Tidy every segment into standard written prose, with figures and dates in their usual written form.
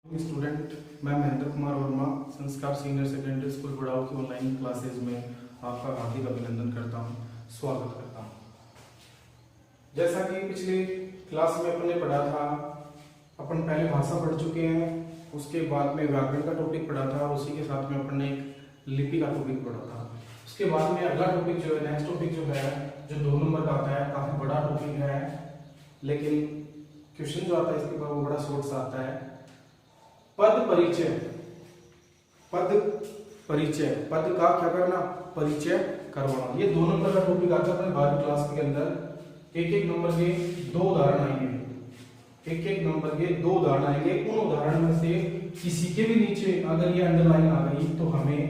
Student मैं महेंद्र कुमार वर्मा संस्कार senior secondary school बड़ाऊ की ऑनलाइन क्लासेज में आपका हार्दिक अभिनंदन करता हूं, स्वागत करता हूं। जैसा कि पिछले क्लास में अपने पढ़ा था, अपन पहले भाषा पढ़ चुके हैं, उसके बाद में व्याकरण का टॉपिक पढ़ा था, उसी के साथ में अपन ने एक लिपि का टॉपिक पढ़ा था। उसके बाद में अगला टॉपिक जो है, नेक्स्ट टॉपिक जो है, जो 2 नंबर का आता है, काफी बड़ा टॉपिक है, लेकिन क्वेश्चन जो आता है इसके बाद वो बड़ा शॉर्ट सा आता है। पद परिचय। पद परिचय, पद का क्या करना, परिचय करवाना। ये 2 नंबर का टॉपिक आता है अपने 12वीं क्लास के अंदर। एक नंबर के 2 उदाहरण आएंगे, एक नंबर के 2 उदाहरण आएंगे। उन उदाहरण में से किसी के भी नीचे अगर ये अंडरलाइन आ गई तो हमें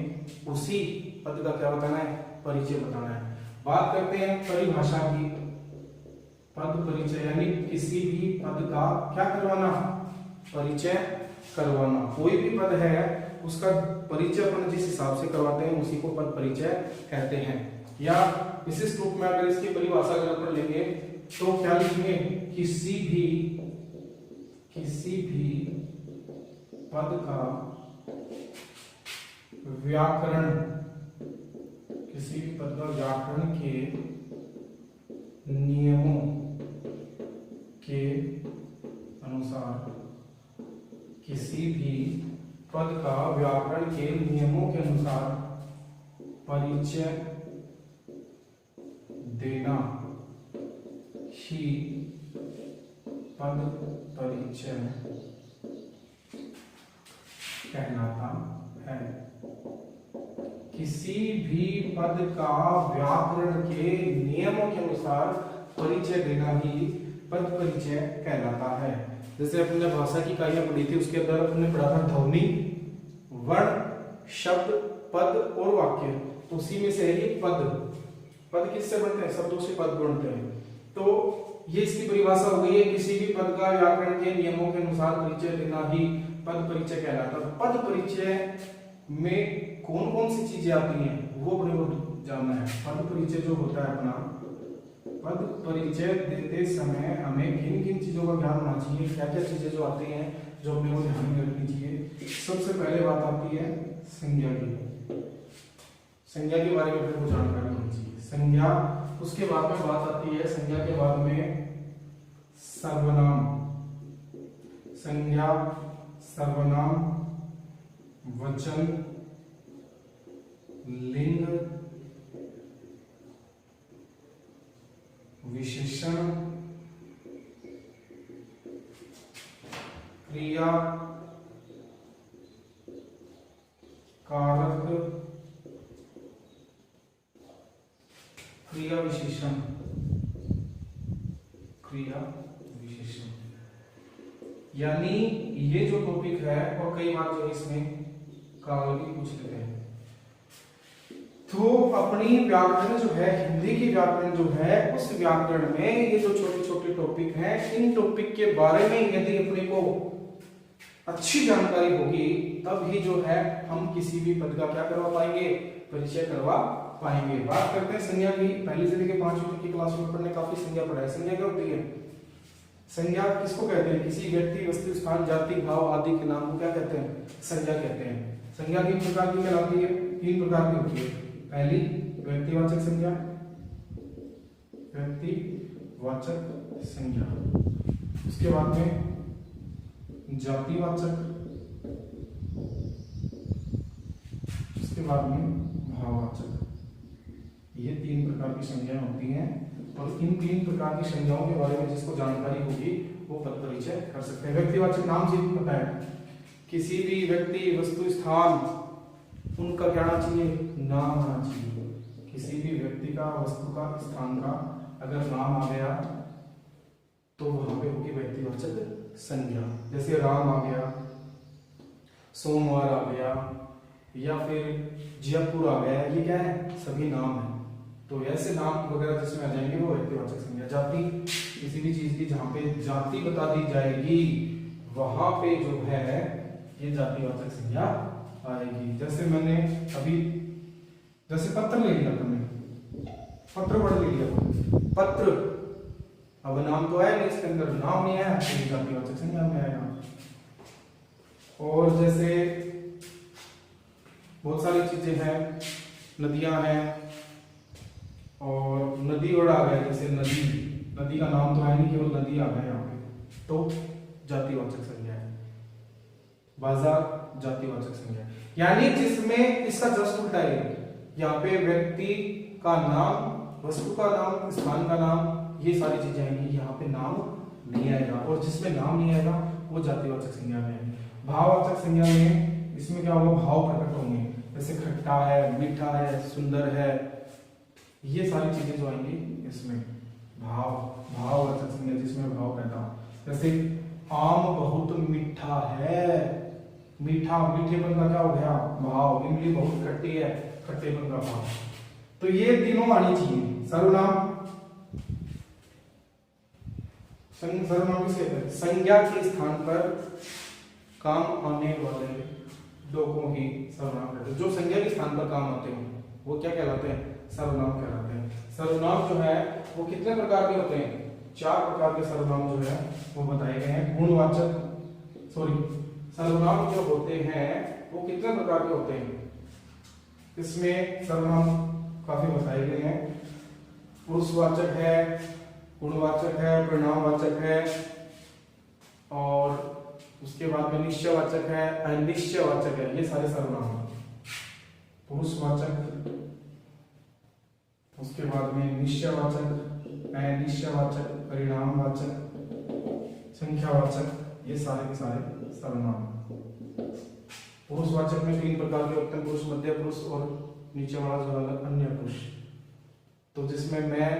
उसी पद का क्या बताना है, परिचय बताना है। बात करते हैं परिभाषा की। पद परिचय यानी किसी भी पद का क्या करवाना, परिचय करवाना। कोई भी पद है उसका परिचय अपन जिस हिसाब से करवाते हैं उसी को पद परिचय कहते हैं। या विशिष्ट रूप में अगर इसकी परिभाषा अगर अपन लेंगे तो क्या लिखेंगे, किसी भी पद का व्याकरण, किसी भी पद का व्याकरण के नियमों के अनुसार, किसी भी पद का व्याकरण के नियमों के अनुसार परिचय देना ही पद परिचय कहलाता है। किसी भी पद का व्याकरण के नियमों के अनुसार परिचय देना ही पद परिचय कहलाता है। जैसे अपने भाषा की इकाइयां पढ़ी थी, उसके अंदर अपने पढ़ा था ध्वनि, वर्ण, शब्द, पद और वाक्य। उसी में से है ये पद। पद किससे बनते हैं, शब्दों से पद बनते हैं। तो ये इसकी परिभाषा हो गई है, किसी भी पद का व्याकरण के नियमों के अनुसार परिचय देना ही पद परिचय कहलाता है। पद परिचय में कौन कौन सी चीजें आती हैं वो अपने को जानना है। पद परिचय जो होता है अपना, पद परिचय देते समय हमें किन किन चीजों का ज्ञान होना चाहिए, क्या क्या चीजें जो आती हैं जो अपने को ध्यान में रखनी चाहिए। सबसे पहले बात आती है संज्ञा की। संज्ञा के बारे में अपने को जानकारी होनी चाहिए। संज्ञा, उसके बाद में बात आती है, संज्ञा के बाद में सर्वनाम। संज्ञा, सर्वनाम, वचन, लिंग, विशेषण, क्रिया, कारक, क्रिया विशेषण, क्रिया विशेषण। यानी ये जो टॉपिक है और कई बार जो इसमें काल भी पूछ लेते हैं। तो अपनी व्याकरण जो है, हिंदी की व्याकरण जो है, उस व्याकरण में ये जो छोटे छोटे टॉपिक हैं, इन टॉपिक के बारे में यदि अपने को अच्छी जानकारी होगी तब ही जो है हम किसी भी पद का क्या करवा पाएंगे, परिचय करवा पाएंगे। बात करते हैं संज्ञा की। पहली से लेकर 5वीं तक की क्लास में पढ़ने काफी संज्ञा पढ़ा है। संज्ञा क्या होती है, संज्ञा किसको कहते हैं, किसी व्यक्ति, वस्तु, स्थान, जाति, भाव आदि के नाम को क्या कहते हैं, संज्ञा कहते हैं। संज्ञा 3 प्रकार की कहलाती है, 3 प्रकार की होती है। पहली व्यक्तिवाचक संज्ञा, व्यक्तिवाचक संज्ञा। उसके बाद में जातिवाचक, उसके बाद में भाववाचक। ये 3 प्रकार की संज्ञाएं होती हैं और इन 3 प्रकार की संज्ञाओं के बारे में जिसको जानकारी होगी वो पद परिचय कर सकते हैं। व्यक्तिवाचक नाम से पता है, किसी भी व्यक्ति, वस्तु, स्थान, उनका क्या आना चाहिए, नाम आना चाहिए। किसी भी व्यक्ति का, वस्तु का, स्थान का अगर नाम आ गया तो वहां पे होगी व्यक्तिवाचक संज्ञा। जैसे राम आ गया, सोमवार आ गया, या फिर जयपुर आ गया, ये क्या है, सभी नाम है। तो ऐसे नाम वगैरह जिसमें आ जाएंगे वो व्यक्तिवाचक संज्ञा। जाति, किसी भी चीज की जहां पे जाति बता दी जाएगी वहां पे जो है ये जातिवाचक संज्ञा आएगी। जैसे मैंने अभी, जैसे पत्र ले लिया, तुमने पत्र पढ़ लिया, पत्र, अब नाम तो है नहीं इसके अंदर, नाम नहीं है, जातिवाचक संज्ञा में आएगा। और जैसे बहुत सारी चीजें हैं, नदियां हैं, और नदी वर्ड आ गया, जैसे नदी, नदी का नाम तो है नहीं, केवल नदी आ गया यहाँ पे, तो जातिवाचक संज्ञा है। बाजार जातिवाचक संज्ञा है, यानी जिसमें इसका जस्ट उल्टा है, यहाँ पे व्यक्ति का नाम, वस्तु का नाम, स्थान का नाम, ये सारी चीजें आएंगी, यहाँ पे नाम नहीं आएगा, और जिसमें नाम नहीं आएगा वो जातिवाचक संज्ञा में है। भाववाचक संज्ञा में इसमें क्या होगा, भाव प्रकट होंगे, जैसे खट्टा है, मीठा है, सुंदर है, ये सारी चीजें जो आएंगी इसमें भाववाचक संज्ञा, जिसमें भाव पैदा हो। जैसे आम बहुत मीठा है, मीठा, मीठेपन का क्या हो गया, भाव। इमली बहुत खट्टी है, खट्टेपन का भाव। तो ये तीनों आनी चाहिए। सर्वनाम, सर्वनाम किसे कहते हैं, संज्ञा के स्थान पर काम आने वाले लोगों ही सर्वनाम कहते हैं। जो संज्ञा के स्थान पर काम आते हैं वो क्या कहलाते हैं, सर्वनाम कहलाते हैं। सर्वनाम जो है वो कितने प्रकार के होते हैं, 4 प्रकार के सर्वनाम जो है वो बताए गए हैं। गुणवाचक, सर्वनाम जो होते हैं वो कितने प्रकार के होते हैं, इसमें सर्वनाम काफी बताए गए हैं। पुरुषवाचक है, गुणवाचक है, परिणामवाचक है, और उसके बाद में निश्चयवाचक है, अनिश्चयवाचक है, ये सारे सर्वनाम हैं। पुरुषवाचक, उसके बाद में निश्चयवाचक, अनिश्चयवाचक, परिणामवाचक, संख्यावाचक, ये सारे के सारे सर्वनाम। पुरुषवाचक में 3 प्रकार के होते हैं, पुरुष, मध्य पुरुष और नीचे वाला जो है अन्य पुरुष। तो जिसमें मैं,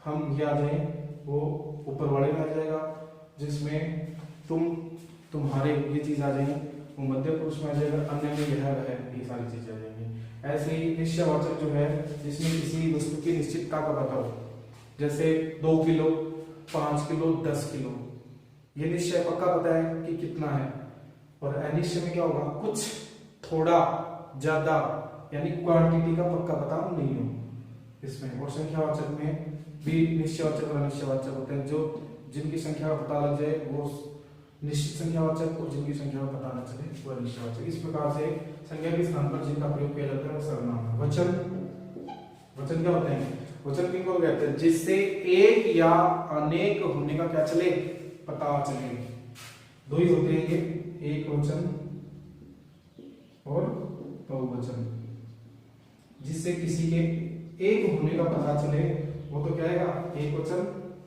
हम, ये आ जाए वो ऊपर वाले में आ जाएगा, जिसमें तुम, तुम्हारे, ये चीज आ जाएगी वो मध्य पुरुष में आ जाएगा, अन्य में यह है, ये सारी चीजें आ जाएंगी। ऐसे ही निश्चयवाचक जो है जिसमें किसी वस्तु की निश्चितता का पता हो, जैसे 2 किलो, 5 किलो, 10 किलो, ये निश्चय पक्का पता है कि कितना है। और अनिश्चय में क्या होगा, कुछ, थोड़ा, ज्यादा, यानी क्वांटिटी का पक्का पता नहीं हो इसमें। और संख्यावाचक में भी निश्चयवाचक और अनिश्चयवाचक होते हैं, जो जिनकी संख्या का पता लग जाए वो निश्चित संख्यावाचक, और जिनकी संख्या का पता न चले वो अनिश्चयवाचक। इस प्रकार से संज्ञा के स्थान पर जिनका प्रयोग किया जाता है वो सर्वनाम है। वचन, वचन क्या होते हैं, वचन किनको कहते हैं, जिससे एक या अनेक होने का क्या चले, पता चले। 2 ही होते हैं ये, एक वचन और बहुवचन। जिससे किसी के एक होने का पता चले वो तो क्या आएगा, एक वचन,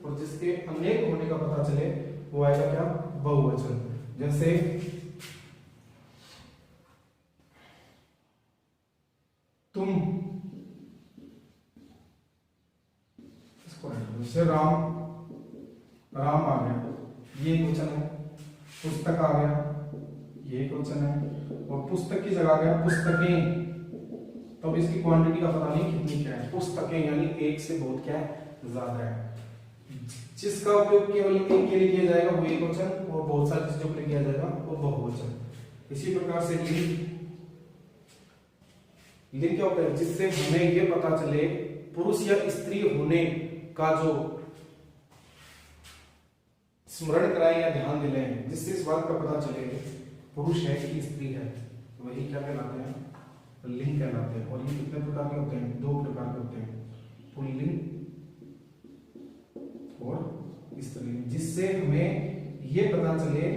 और जिसके अनेक होने का पता चले वो आएगा क्या, बहुवचन। जैसे तुम, इसको जैसे राम, राम आ गया, ये एक वचन है। पुस्तक आ गया, ये एक वचन है। और पुस्तक की जगह आ गया पुस्तकें, तो इसकी क्वांटिटी का पता नहीं कितनी क्या है, पुस्तकें यानी एक से बहुत क्या है, ज्यादा है। जिसका उपयोग केवल एक के लिए किया जाएगा वो एक वचन, और बहुत सारी चीजों के लिए किया जाएगा वो बहुवचन। इसी प्रकार से लिंग, लिंग क्या होता है, जिससे हमें ये पता चले पुरुष या स्त्री होने का जो स्मरण कराएं या ध्यान दिलाएं, जिससे इस बात का पता चले पुरुष है कि स्त्री है, वही क्या कहलाते हैं, लिंग कहलाते हैं। और ये कितने प्रकार के होते हैं, 2 प्रकार के होते हैं, पुल्लिंग और स्त्रीलिंग। जिससे हमें ये पता चले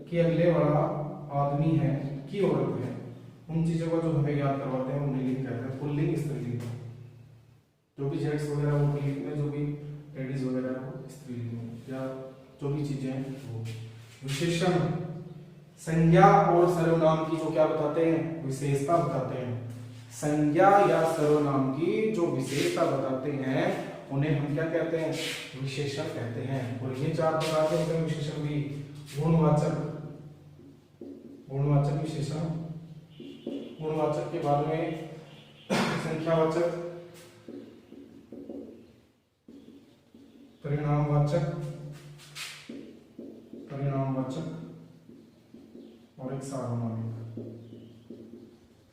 कि अगले वाला आदमी है कि औरत है, उन चीजों को जो हमें याद करवाते हैं उन्हें लिंग कहते हैं, पुल्लिंग, स्त्रीलिंग। जो भी जेंट्स वगैरह वो पुल्लिंग में, जो भी लेडीज वगैरह वो स्त्रीलिंग में, या जो भी चीजें हैं वो। विशेषण, संज्ञा और सर्वनाम की जो क्या बताते हैं, विशेषता बताते हैं। संज्ञा या सर्वनाम की जो विशेषता बताते हैं उन्हें हम क्या कहते हैं, विशेषण कहते हैं। और ये 4 प्रकार के होते हैं विशेषण भी। गुणवाचक, गुणवाचक विशेषण, गुणवाचक के बाद में संख्यावाचक, परिणामवाचक, परिणामवाचक, और एक सार्वनामिक,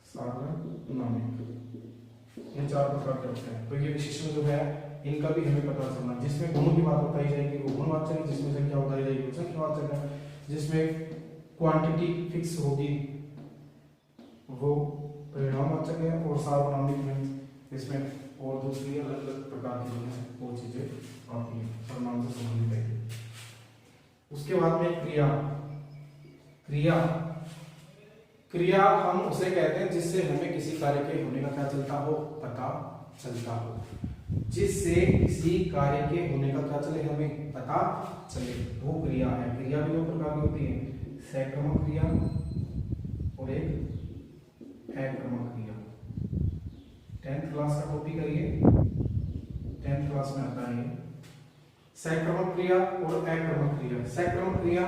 सार्वनामिक। ये 4 प्रकार के होते हैं। तो ये विशेषण जो है इनका भी हमें पता चलना, जिसमें गुणों की बात बताई जाएगी वो गुणवाचक है, जिसमें संख्या बताई जाएगी वो संख्यावाचक है, जिसमें क्वांटिटी फिक्स होगी वो परिणामवाचक है, और सार्वनामिक में इसमें और दूसरी अलग अलग प्रकार की जो है वो चीजें आती हैं सर्वनाम से संबंधित है। उसके बाद में क्रिया। क्रिया क्रिया हम उसे कहते हैं जिससे हमें किसी कार्य के होने का क्या चलता हो, पता चलता हो। जिससे किसी कार्य के होने का क्या चले, हमें पता चले, वो क्रिया है। क्रिया भी दो प्रकार की होती है, सक्रमक क्रिया और एक अक्रमक क्रिया। 10th क्लास का टॉपिक है ये, 10th क्लास में आता है। सक्रमक क्रिया और अक्रमक क्रिया। सक्रमक क्रिया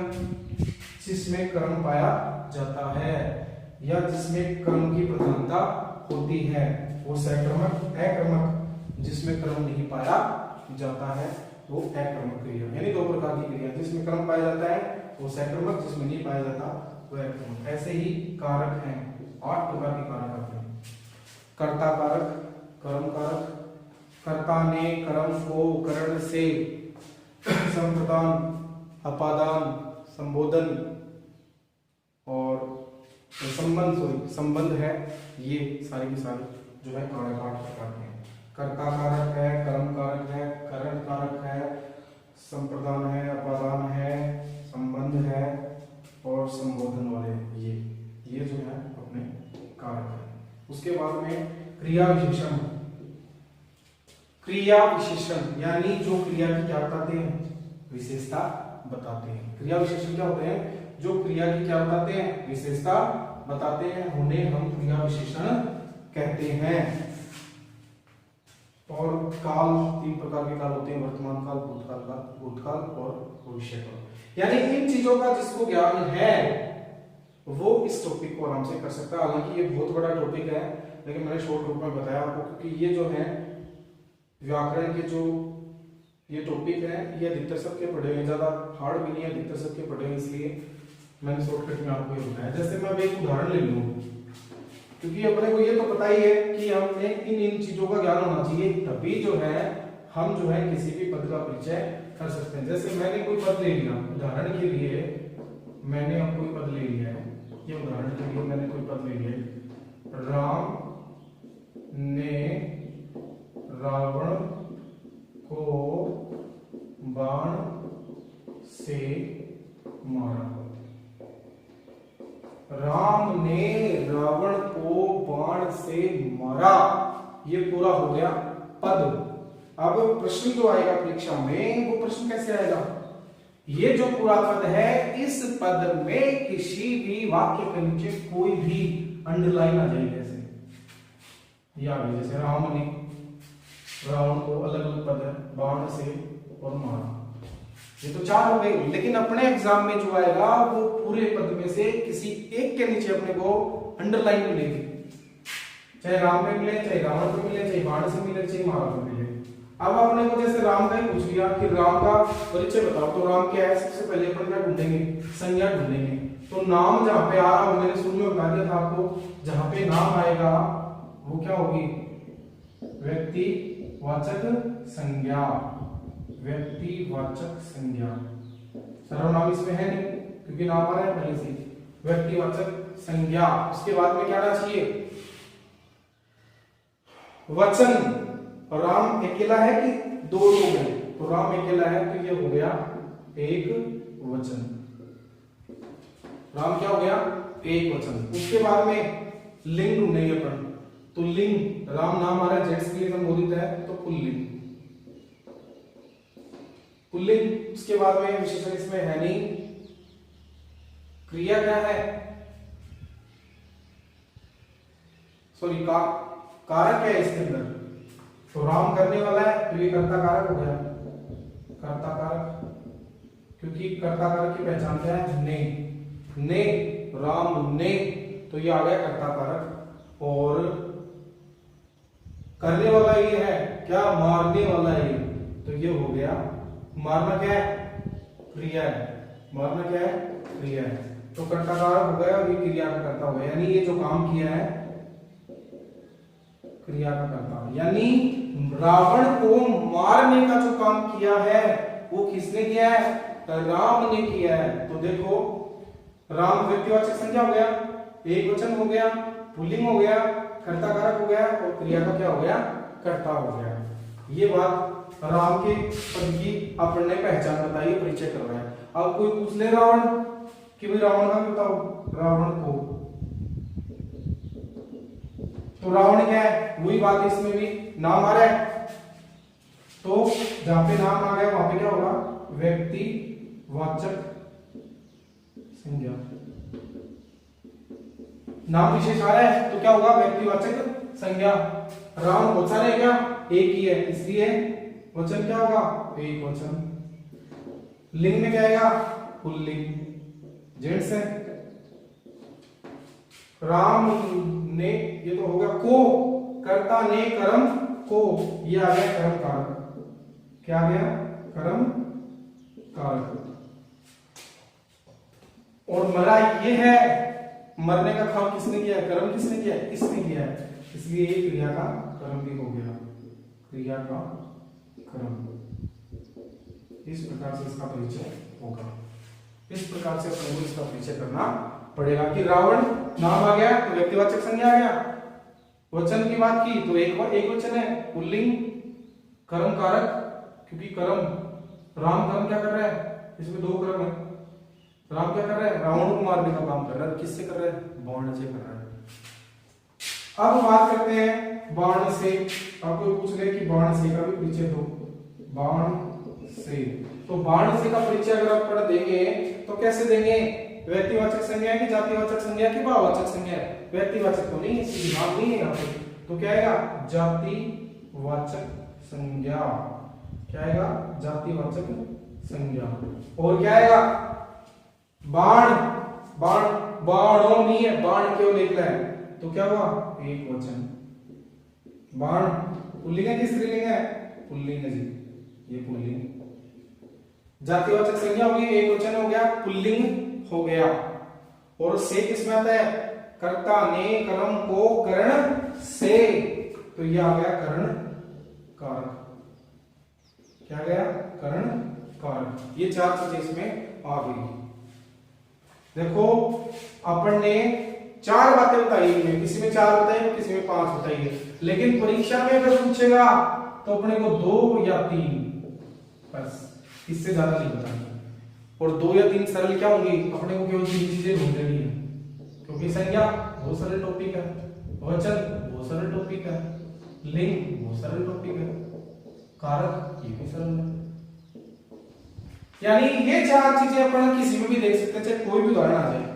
जिसमें कर्म पाया जाता है या जिसमें कर्म की प्रधानता होती है वो सक्रमक। अक्रमक जिसमें कर्म नहीं पाया जाता है वो अक्रमक क्रिया। यानी दो प्रकार की क्रिया, जिसमें कर्म पाया जाता है वो सक्रमक, जिसमें नहीं पाया जाता वो अक्रमक। ऐसे ही कारक हैं, 8 प्रकार के कारक आते हैं। कर्ता कारक, कर्म कारक, कर्ता ने कर्म को करण से संप्रदान, अपादान, संबोधन और संबंध है, ये सारी की सारी जो है कारक 8 प्रकार के हैं। कर्ता कारक है, कर्म कारक है, करण कारक है, संप्रदान है, अपादान है, संबंध है और संबोधन वाले ये जो है अपने कारक है। उसके बाद में क्रिया विशेषण। क्रिया विशेषण यानी जो क्रिया की क्या बताते हैं, विशेषता बताते हैं। क्रिया विशेषण क्या होते हैं, जो क्रिया की क्या बताते हैं, विशेषता बताते हैं, उन्हें हम क्रिया विशेषण कहते हैं। और काल 3 प्रकार के काल होते हैं, वर्तमान काल, भूतकाल और भविष्य काल। यानी इन चीजों का जिसको ज्ञान है वो इस टॉपिक को आराम से कर सकता है। हालांकि ये बहुत बड़ा टॉपिक है, लेकिन मैंने शॉर्ट रूप में बताया आपको, क्योंकि ये जो है व्याकरण के जो ये टॉपिक है ये अधिकतर सबके पढ़े हुए, ज्यादा हार्ड भी नहीं है, अधिकतर सबके पढ़े हुए, इसलिए मैंने शॉर्टकट में आपको ये बताया। जैसे मैं अब एक उदाहरण ले लूं, क्योंकि अपने को ये तो पता ही है कि हमें इन चीजों का ज्ञान होना चाहिए, तभी जो है हम जो है किसी भी पद का परिचय कर सकते हैं। जैसे मैंने कोई पद ले लिया, उदाहरण के लिए मैंने अब कोई पद ले लिया है, ये उदाहरण के लिए मैंने कोई पद ले लिया, राम ने रावण को बाण से मारा। राम ने रावण को बाण से मारा, ये पूरा हो गया पद। अब प्रश्न जो आएगा परीक्षा में वो प्रश्न कैसे आएगा, ये जो पूरा पद है इस पद में किसी भी वाक्य के नीचे कोई भी अंडरलाइन आ जाएगी, जैसे या जैसे राम ने रावण को, अलग अलग पद है, बाण से और मारा, ये तो 4 हो गए। लेकिन अपने एग्जाम में जो आएगा वो पूरे पद में से किसी एक के नीचे अपने को अंडरलाइन मिलेगी, चाहे राम में मिले, चाहे रावण में मिले, चाहे बाण से मिले, चाहे मारा में मिले। अब आपने को जैसे राम का ही पूछ लिया कि राम का परिचय बताओ, तो राम क्या है, सबसे पहले अपन क्या ढूंढेंगे, संज्ञा ढूंढेंगे। तो नाम जहां पे आ रहा हो, मैंने शुरू में बता दिया था आपको, जहां पे नाम आएगा वो क्या होगी, व्यक्तिवाचक संज्ञा। व्यक्तिवाचक संज्ञा, सर्वनाम इसमें है नहीं क्योंकि नाम आ रहा है पहले से, व्यक्तिवाचक संज्ञा। उसके बाद में क्या आना चाहिए, वचन। राम अकेला है कि 2 लोग हैं, तो राम अकेला है तो ये हो गया एक वचन। राम क्या हो गया, एक वचन। उसके बाद में लिंग ढूंढेंगे अपन, तो लिंग, राम नाम आ रहा है, जेंट्स के लिए संबोधित है तो पुल्लिंग, पुल्लिंग। उसके बाद में विशेषण इसमें है नहीं। क्रिया क्या है, सॉरी कारक है इसके अंदर, तो राम करने वाला है तो ये कर्ता कारक हो गया, कर्ता कारक, क्योंकि कर्ता कारक की पहचान क्या है, ने, राम ने, तो ये आ गया कर्ता कारक। और करने वाला ये है क्या, मारने वाला है, तो ये हो गया, मारना क्या है, क्रिया है, मारना क्या है, क्रिया है, तो कर्ता कारक हो गया और ये क्रिया का कर्ता हो गया। यानी ये जो काम किया है क्रिया का कर्ता, यानी रावण को मारने का जो काम किया है वो किसने किया है, राम ने किया है। तो देखो राम व्यक्तिवाचक संज्ञा हो गया, एक वचन हो गया, पुल्लिंग हो गया, कर्ता कारक हो गया और क्रिया का क्या हो गया, कर्ता हो गया। ये बात राम के पद की अपन ने पहचान बताई, परिचय करवाया। अब कोई पूछ ले रावण कि भाई रावण का बताओ, रावण को, तो रावण क्या है, वही बात इसमें भी नाम आ रहा है, तो जहां पे नाम आ गया वहां पे क्या होगा, व्यक्तिवाचक संज्ञा। नाम विशेष आ रहा है तो क्या होगा, व्यक्तिवाचक संज्ञा। राम बहुत सारे है क्या, एक ही है, इसलिए वचन क्या होगा, एक वचन। लिंग में क्या आएगा, पुल्लिंग, जेंट्स है। राम ने, ये तो हो गया को, कर्ता ने कर्म को, ये आ गया कर्म कारक। क्या आ गया, कर्म कारक। और मरा ये है, मरने का काम किसने किया है, कर्म किसने किया है, इसने किया है, इसलिए ये क्रिया का कर्म भी हो गया, क्रिया का कर्म। इस प्रकार से इसका परिचय होगा। इस प्रकार से अपने को इसका परिचय करना पड़ेगा कि रावण नाम आ गया तो व्यक्तिवाचक संज्ञा आ गया, वचन की बात की तो एक वचन है, पुल्लिंग, कर्म कारक, क्योंकि कर्म, राम कर्म क्या कर रहा है, इसमें दो कर्म है। राम क्या कर रहा है, रावण को मारने का काम कर रहा है, किससे कर रहा है, बाण से कर रहा है। अब बात करते हैं बाण से। आपको पूछ ले कि बाण से का भी परिचय दो, बाण से। तो बाण से का परिचय अगर आप पढ़ देंगे तो कैसे देंगे, व्यक्तिवाचक संज्ञा की, जातिवाचक संज्ञा की, भाववाचक संज्ञा। व्यक्तिवाचक तो नहीं है, सीधी बात नहीं है यहाँ पे, तो क्या आएगा, जातिवाचक संज्ञा। क्या आएगा, जातिवाचक संज्ञा। और क्या आएगा, बाण, बाण, बाणों नहीं है, बाण केवल एक है, तो क्या हुआ, एक वचन। बाण पुल्लिंग है कि स्त्रीलिंग है, पुल्लिंग है जी, ये पुल्लिंग। जातिवाचक संज्ञा होगी, एक वचन हो गया, पुल्लिंग हो गया। और से किसमें आता है, कर्ता ने कर्म को करण से, तो ये आ गया करण कारक। क्या गया, करण कारक। ये चार चीजें इसमें आ गई। देखो अपन ने चार बातें बताई है, किसी में चार बताई, किसी में पांच बताई है, लेकिन परीक्षा में अगर पूछेगा तो अपने को दो या तीन, बस, इससे ज्यादा नहीं बताना। और दो या तीन सरल क्या होंगी, अपने को केवल तीन चीजें ढूंढनी है, क्योंकि संज्ञा बहुत सरल टॉपिक है, वचन बहुत सरल टॉपिक है, लिंग बहुत सरल टॉपिक है, कारक ये भी सरल है। यानी ये चार चीजें अपन किसी में भी देख सकते हैं, चाहे कोई भी उदाहरण आ जाए,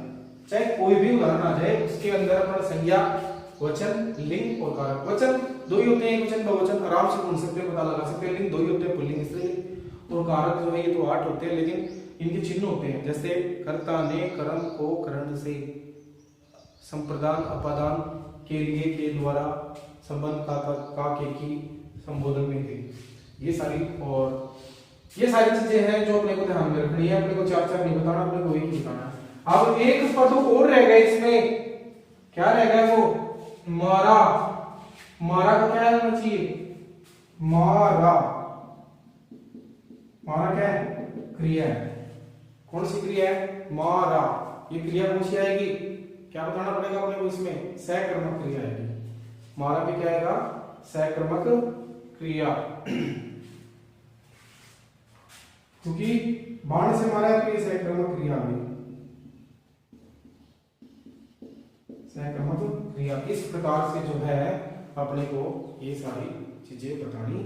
चाहे कोई भी उदाहरण आ जाए, उसके अंदर अपन संज्ञा, वचन, लिंग और कारक। वचन दो ही होते हैं, एक वचन बहुवचन आराम से ढूंढ सकते हैं, पता लगा सकते हैं। लिंग दो ही होते हैं, पुल्लिंग स्त्रीलिंग। और कारक जो है ये तो 8 होते हैं, लेकिन इनके चिन्ह होते हैं, जैसे कर्ता ने कर्म को करण से, संप्रदान अपादान के लिए, के द्वारा, संबंध का के की, संबोधन में थे, ये सारी। और ये सारी चीजें हैं जो अपने को ध्यान में रखनी है, अपने को चार चार नहीं बताना, अपने को एक ही बताना। अब एक पद और रह गए इसमें, क्या रह गया वो, मारा। मारा का क्या होना चाहिए, मारा। मारा क्या है, क्रिया है। कौन सी क्रिया है, मारा। ये क्रिया कौन सी आएगी, क्या बताना पड़ेगा अपने को इसमें, सकर्मक क्रिया आएगी। मारा पे क्या आएगा, सकर्मक क्रिया। क्योंकि बाण से मारा है तो ये सकर्मक क्रिया आ गई, सकर्मक क्रिया। इस प्रकार से जो है अपने को ये सारी चीजें बतानी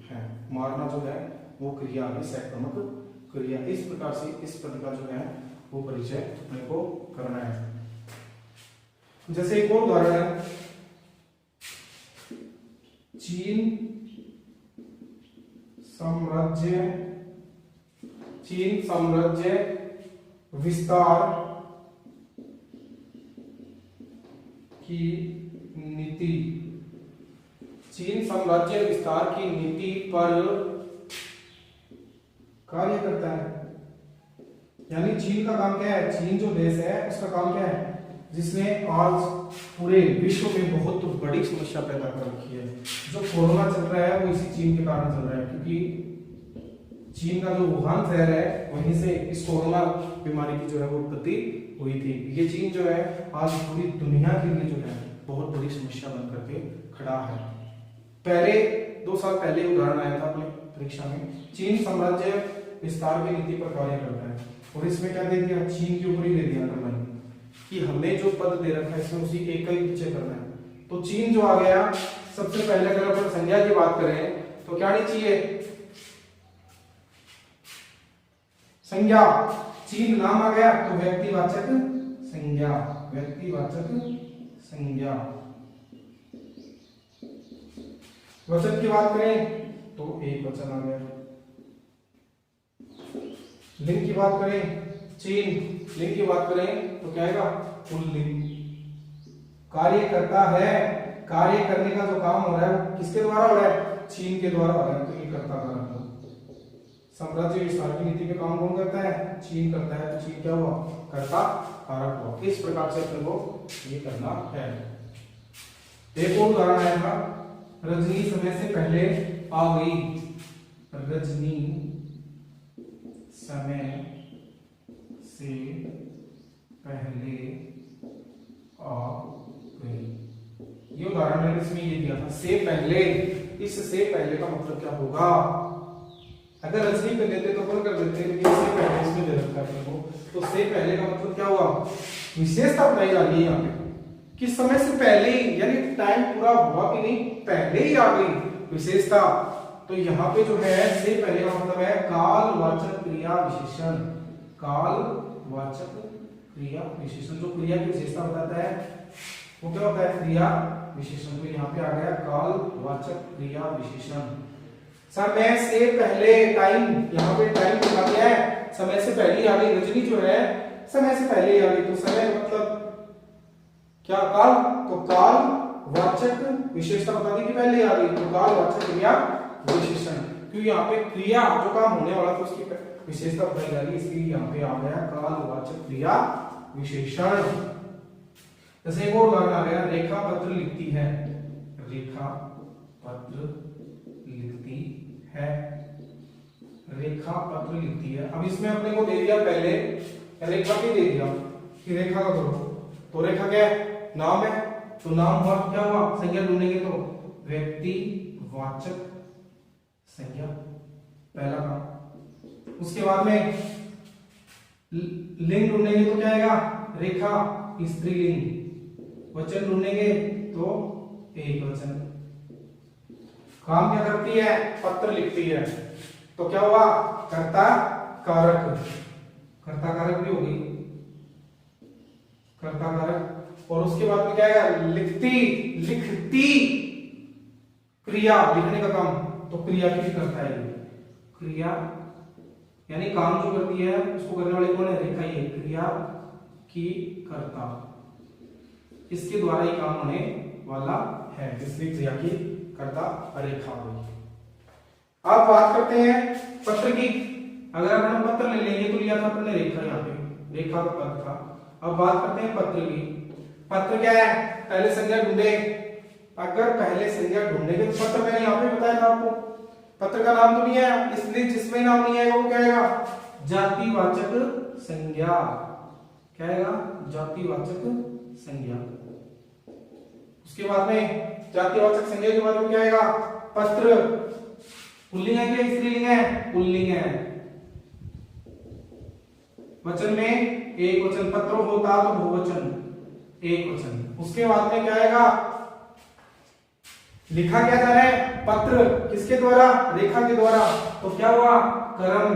है। मारना जो है वो क्रिया है, सकर्मक क्रिया। इस प्रकार से इस पद का जो है वो परिचय अपने को करना है। जैसे एक और उदाहरण है, चीन साम्राज्य विस्तार की नीति। चीन साम्राज्य विस्तार की नीति पर कार्य करता है। यानी चीन का काम क्या है, चीन जो देश है उसका काम क्या है, जिसने आज पूरे विश्व में बहुत बड़ी समस्या पैदा कर रखी है। जो कोरोना चल रहा है वो इसी चीन के कारण चल रहा है, क्योंकि चीन का जो वुहान शहर है वहीं से इस कोरोना बीमारी की जो है वो उत्पत्ति हुई थी। ये चीन जो है आज पूरी दुनिया के लिए जो है बहुत बड़ी समस्या बन करके खड़ा है। पहले 2 साल पहले उदाहरण आया था अपने परीक्षा में, चीन साम्राज्य विस्तार की नीति पर कार्य करता है, और इसमें क्या दे दिया, चीन के ऊपर ही दे दिया अंडरलाइन कि हमने जो पद दे रखा है इसमें उसी एक का ही पीछे करना है। तो चीन जो आ गया, सबसे पहले अगर अपन संज्ञा की बात करें तो क्या नहीं चाहिए, संज्ञा। चीन नाम आ गया तो व्यक्तिवाचक संज्ञा, व्यक्तिवाचक संज्ञा। वचन की बात करें तो एक वचन आ गया। लिंग की बात करें, चीन लिंग की बात करें तो क्या आएगा, पुल्लिंग। कार्य करता है, कार्य करने का जो काम हो रहा है किसके द्वारा हो रहा है, चीन के द्वारा हो रहा है, तो ये करता कारक। साम्राज्य विस्तार की नीति पे काम कौन करता है, चीन करता है, तो चीन क्या हुआ, कर्ता कारक हुआ। इस प्रकार से अपने को ये करना है। एक और उदाहरण आया था, रजनी समय से पहले आ गई, रजनी समय से पहले आ गई। ये उदाहरण मैंने इसमें ये दिया था, से पहले। इस से पहले का मतलब क्या होगा, अगर रजनी पे देते तो कौन कर देते, लेकिन इससे पहले इसमें दे रखा है को, तो से पहले का मतलब क्या हुआ, विशेषता बताई जा रही है यहाँ पे कि समय से पहले ही, यानी टाइम पूरा हुआ कि नहीं, पहले ही आ गई विशेषता। तो यहाँ पे जो है से पहले का मतलब है कालवाचक क्रिया विशेषण, कालवाचक क्रिया विशेषण। जो क्रिया की विशेषता बताता है वो क्या होता है, क्रिया विशेषण। तो यहाँ पे आ गया कालवाचक क्रिया विशेषण। समय से पहले, टाइम, यहाँ पे टाइम लिखा गया है, समय से पहले आ गई, रजनी जो है समय से पहले ही आ गई। तो समय मतलब क्या, काल, तो काल वाचक विशेषता बता दी कि पहले आ गई, तो काल वाचक क्रिया विशेषण। क्योंकि यहाँ पे क्रिया जो काम होने वाला था उसकी विशेषता बताई जा रही है, इसलिए यहाँ पे आ गया काल वाचक क्रिया विशेषण। जैसे एक और उदाहरण आ गया, रेखा पत्र लिखती है, रेखा पत्र लिखती है, रेखा पत्र लिखती है। अब इसमें अपने को दे दिया पहले रेखा भी दे दिया कि रेखा का करो, तो रेखा क्या है, नाम है, तो नाम हुआ, क्या हुआ, संज्ञा ढूंढेंगे तो व्यक्तिवाचक संज्ञा, पहला काम। उसके बाद में लिंग ढूंढेंगे तो क्या आएगा, रेखा स्त्रीलिंग। वचन ढूंढेंगे तो एक वचन। काम क्या करती है, पत्र लिखती है, तो क्या हुआ, कर्ता कारक, कर्ता कारक भी होगी, कर्ता कारक। और उसके बाद में क्या आएगा, लिखती, लिखती क्रिया, लिखने का काम, तो क्रिया की भी करता है, क्रिया यानी काम जो करती है उसको करने वाले कौन है, रेखा। ये क्रिया की कर्ता, इसके द्वारा ही काम होने वाला है, इसलिए क्रिया की कर्ता रेखा होगी। अब बात करते हैं पत्र की। अगर हम पत्र ले लेंगे तो लिया था अपने रेखा, यहाँ पे रेखा का पद था। अब बात करते हैं पत्र की। पत्र क्या है, पहले संज्ञा ढूंढे, अगर पहले संज्ञा ढूंढेंगे तो पत्र मैंने यहाँ पे बताया था आपको, पत्र का नाम तो नहीं है, इसलिए जिसमें नाम नहीं आएगा वो क्या आएगा, जातिवाचक संज्ञा। क्या आएगा, जातिवाचक संज्ञा। उसके बाद में जातिवाचक संज्ञा के बाद में क्या आएगा, पत्र। पुल्लिंग है क्या स्त्रीलिंग है, पुल्लिंग है। वचन में एक वचन, पत्र होता तो बहुवचन, एक वचन। उसके बाद में क्या आएगा, लिखा क्या जा रहा है, पत्र, किसके द्वारा, रेखा के द्वारा, तो क्या हुआ, कर्म,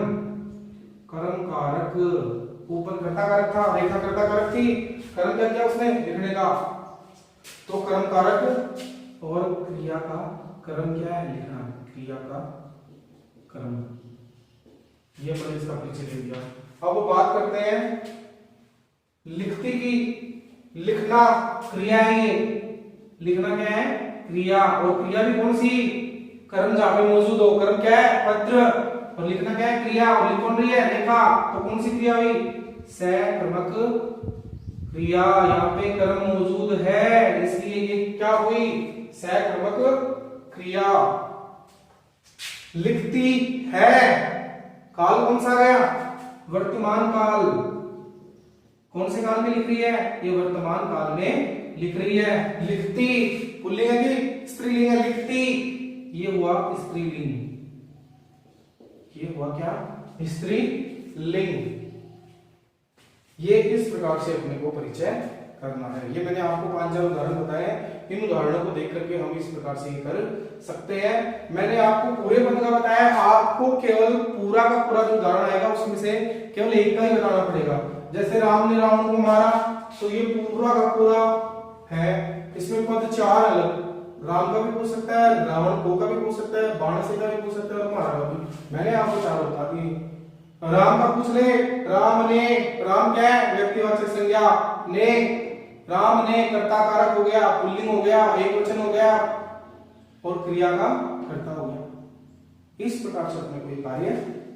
कर्म कारक। ऊपर कर्ता कारक था, रेखा कर्ता कारक थी, कर्म क्या किया उसने, लिखने का, तो कर्म कारक। और क्रिया का कर्म क्या है, लिखना, क्रिया का कर्म। ये पर इसका पीछे ले दिया। अब बात करते हैं लिखती की। लिखना क्रिया है, ये लिखना क्या है, क्रिया। और क्रिया भी कौन सी, कर्म जहां पे मौजूद हो, कर्म क्या है, पत्र, और लिखना क्या है, क्रिया। और लिख कौन रही है, रेखा, तो कौन सी क्रिया हुई, सकर्मक क्रिया। यहाँ पे कर्म मौजूद है, इसलिए ये क्या हुई, सकर्मक क्रिया। लिखती है, काल कौन सा गया, वर्तमान काल, कौन से काल में लिख रही है? ये वर्तमान काल में लिख रही है। लिखती पुल्लिंग है कि स्त्रीलिंग है? लिखती, ये हुआ स्त्रीलिंग, ये हुआ क्या? स्त्रीलिंग। ये इस प्रकार से अपने को परिचय करना है। ये मैंने आपको 5 उदाहरण बताए, इन उदाहरणों को देख करके हम इस प्रकार से ये कर सकते हैं। मैंने आपको पूरे पद का बताया, आपको केवल पूरा का पूरा जो उदाहरण आएगा उसमें से केवल एक का ही बताना पड़ेगा। जैसे राम ने रावण को मारा, तो ये पूरा का पूरा है। इसमें पद 4 अलग, राम का भी पूछ सकता है, रावण को का भी पूछ सकता है, बाण से का भी पूछ सकता है और मारा का भी। मैंने आपको 4 बता दिए। राम का पूछ ले, राम ने, राम क्या है? व्यक्तिवाचक संज्ञा, ने, राम ने कर्ता कारक हो गया, पुल्लिंग हो गया, एकवचन हो गया और क्रिया का कर्ता हो गया। इस प्रकार से अपने को ये कार्य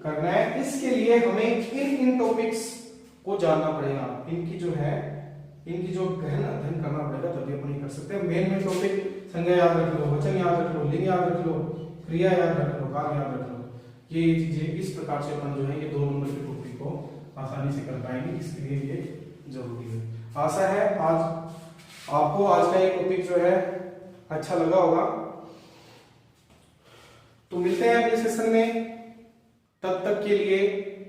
करना है। इसके लिए हमें इन टॉपिक्स को जानना पड़ेगा, इनकी जो है, इनकी जो गहन अध्ययन करना पड़ेगा, तभी अपन ये कर सकते हैं। मेन टॉपिक संज्ञा याद रख लो, वचन याद रख लो, लिंग याद रख लो, क्रिया याद रख लो, काल याद रख लो। ये चीजें इस प्रकार से अपन जो है ये 2 नंबर के टॉपिक को आसानी से कर पाएंगे, इसके लिए ये जरूरी है। आशा है आज आपको आज का ये टॉपिक जो है अच्छा लगा होगा। तो मिलते हैं अगले सेशन में, तब तक के लिए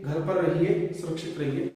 घर पर रहिए, सुरक्षित रहिए।